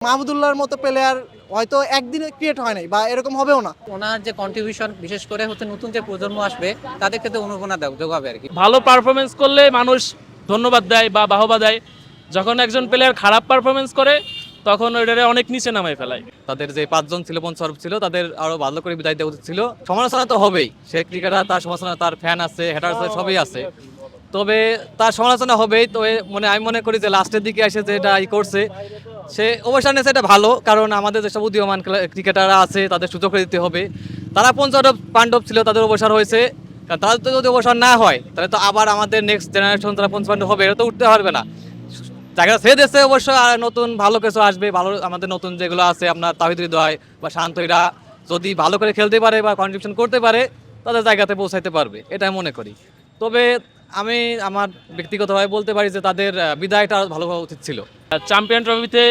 মাহমুদুল্লাহর মতো প্লেয়ার হয়তো একদিনে ক্রিয়েট হয় নাই বা এরকম হবেও না। ওনার যে কন্ট্রিবিউশন বিশেষ করে হচ্ছে নতুন যে প্রজন্ম আসবে তাদের ক্ষেত্রে অনুপ্রেরণা যোগাবে আর কি। ভালো পারফরমেন্স করলে মানুষ ধন্যবাদ দেয় বা বাহবা দেয়। যখন একজন প্লেয়ার খারাপ পারফরমেন্স করে তখন ওইটারে অনেক নিচে নামায় ফেলায়। তাদের যে পাঁচজন ছিল পঞ্চরূপ ছিল তাদের আরো ভালো করে বিদায় দেওয়া উচিত ছিল। সমালোচনা তো হবেই, সে ক্রিকেটার, তার সমালোচনা, তার ফ্যান আছে, হেটার আছে, সবই আছে। তবে তার সমালোচনা হবেই। তো আমি মনে করি যে লাস্টের দিকে এসে যেটা করছে, সে অবসর নিয়েছে, এটা ভালো। কারণ আমাদের যেসব উদীয়মান ক্রিকেটাররা আছে তাদের সুযোগ করে দিতে হবে। তারা পঞ্চরূপ পাণ্ডব ছিল, তাদের অবসর হয়েছে। কারণ তাদের তো যদি অবসর না হয় তাহলে তো আবার আমাদের নেক্সট জেনারেশন যারা পঞ্চপাণ্ডব হবে এটা তো উঠতে পারবে না। জায়গা ছেড়ে দিচ্ছে অবশ্য, আর নতুন ভালো কিছু আসবে। ভালো আমাদের নতুন যেগুলো আছে আপনার তাহিদ হৃদয় বা শান্তরা যদি ভালো করে খেলতে পারে বা কন্ট্রিবিউশন করতে পারে তাদের জায়গাতে পৌঁছাইতে পারবে, এটা মনে করি। তবে আমি আমার ব্যক্তিগতভাবে বলতে পারি যে তাদের বিদায়টা ভালো হওয়া উচিত ছিল। চ্যাম্পিয়ন ট্রফিতে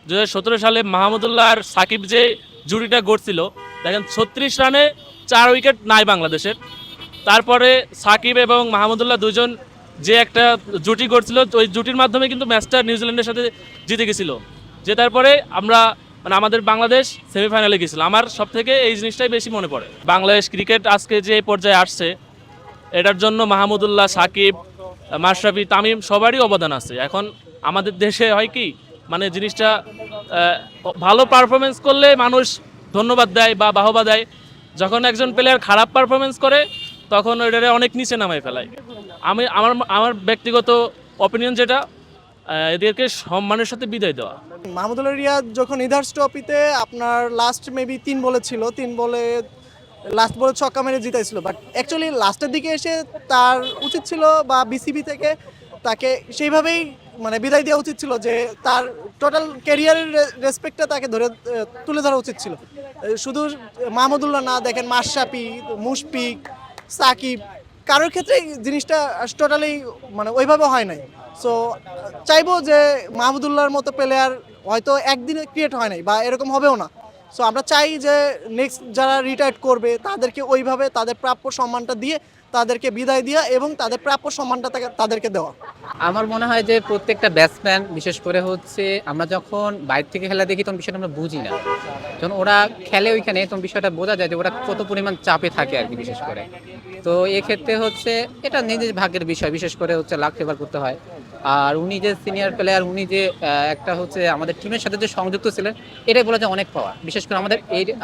2017 সালে মাহমুদুল্লাহ আর সাকিব যে জুটিটা গড়ছিল, দেখেন 36 রানে 4 উইকেট নাই বাংলাদেশের। তারপরে সাকিব এবং মাহমুদুল্লাহ দুজন যে একটা জুটি গড়ছিল, ওই জুটির মাধ্যমে কিন্তু ম্যাচটা নিউজিল্যান্ডের সাথে জিতে গেছিল। জেতার পরে আমরা আমাদের বাংলাদেশ সেমিফাইনালে গেছিল। আমার সব থেকে এই জিনিসটাই বেশি মনে পড়ে। বাংলাদেশ ক্রিকেট আজকে যে পর্যায়ে আসছে এটার জন্য মাহমুদুল্লাহ, সাকিব, মাশরাফি, তামিম সবারই অবদান আছে। এখন আমাদের দেশে হয় কি, জিনিসটা ভালো পারফরমেন্স করলে মানুষ ধন্যবাদ দেয় বা বাহবা দেয়। যখন একজন প্লেয়ার খারাপ পারফরমেন্স করে তখন ওইটারে অনেক নিচে নামায় ফেলায়। আমার ব্যক্তিগত অপিনিয়ন যেটা, এদেরকে সম্মানের সাথে বিদায় দেওয়া। মাহমুদুল্লাহ রিয়াদ যখন ইদার্স ট্রফিতে আপনার লাস্ট মেবি 3 বলে ছিল, 3 বলে লাস্ট বলে ছক্কা মেরে জিতাইছিল, বাট অ্যাকচুয়ালি লাস্টের দিকে এসে তার উচিত ছিল বা বিসিবি থেকে তাকে সেইভাবেই বিদায় দেওয়া উচিত ছিল, যে তার টোটাল ক্যারিয়ারের রেসপেক্টটা তাকে তুলে ধরা উচিত ছিল। শুধু মাহমুদুল্লাহ না, দেখেন মাশরাফি, মুশফিক, সাকিব, কারোর ক্ষেত্রে জিনিসটা টোটালি ওইভাবে হয় নাই। সো চাইবো যে মাহমুদুল্লাহর মতো প্লেয়ার হয়তো একদিনে ক্রিয়েট হয় নাই বা এরকম হবেও না। সো আমরা চাই যে নেক্সট যারা রিটায়ার্ড করবে তাদেরকে ওইভাবে তাদের প্রাপ্য সম্মানটা দিয়ে তাদেরকে বিদায় দেওয়া এবং তাদের প্রাপ্য সম্মানটা তাদেরকে দেওয়া। আমার মনে হয় যে প্রত্যেকটা ব্যাটসম্যান বিশেষ করে হচ্ছে আমরা যখন বাইরে থেকে খেলা দেখি তখন বিষয়টা আমরা বুঝি না, যখন ওরা খেলে ওইখানে তখন বিষয়টা বোঝা যায় যে ওরা কত পরিমাণ চাপে থাকে আর কি। বিশেষ করে তো এক্ষেত্রে হচ্ছে এটা নিজের ভাগ্যের বিষয়, বিশেষ করে হচ্ছে লাক ফেভার করতে হয়। আর উনি যে সিনিয়র প্লেয়ার, উনি যে একটা হচ্ছে আমাদের টিমের সাথে যে সংযুক্ত ছিলেন, এটাই বলা যায় অনেক পাওয়া। বিশেষ করে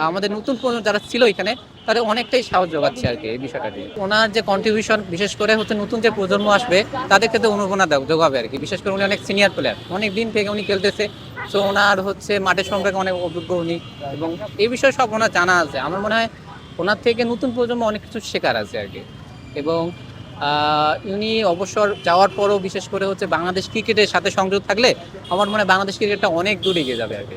আমাদের নতুন প্রজন্ম যারা ছিল এখানে তাদের অনেকটাই সাহস যোগাচ্ছে আর কি এই বিষয়টা নিয়ে। ওনার যে কন্ট্রিবিউশন বিশেষ করে হচ্ছে নতুন যে প্রজন্ম আসবে তাদের ক্ষেত্রে অনুপ্রেরণা যোগাবে আর কি। বিশেষ করে উনি অনেক সিনিয়র প্লেয়ার, অনেক দিন থেকে উনি খেলতেছে। সো ওনার হচ্ছে মাঠের সম্পর্কে অনেক অভিজ্ঞ উনি, এবং এই বিষয়ে সব ওনার জানা আছে। আমার মনে হয় ওনার থেকে নতুন প্রজন্ম অনেক কিছু শেখার আছে আর কি। এবং উনি অবসর যাওয়ার পরও বিশেষ করে হচ্ছে বাংলাদেশ ক্রিকেটের সাথে সংযোগ থাকলে আমার মনে হয় বাংলাদেশ ক্রিকেটটা অনেক দূর এগিয়ে যাবে আর কি।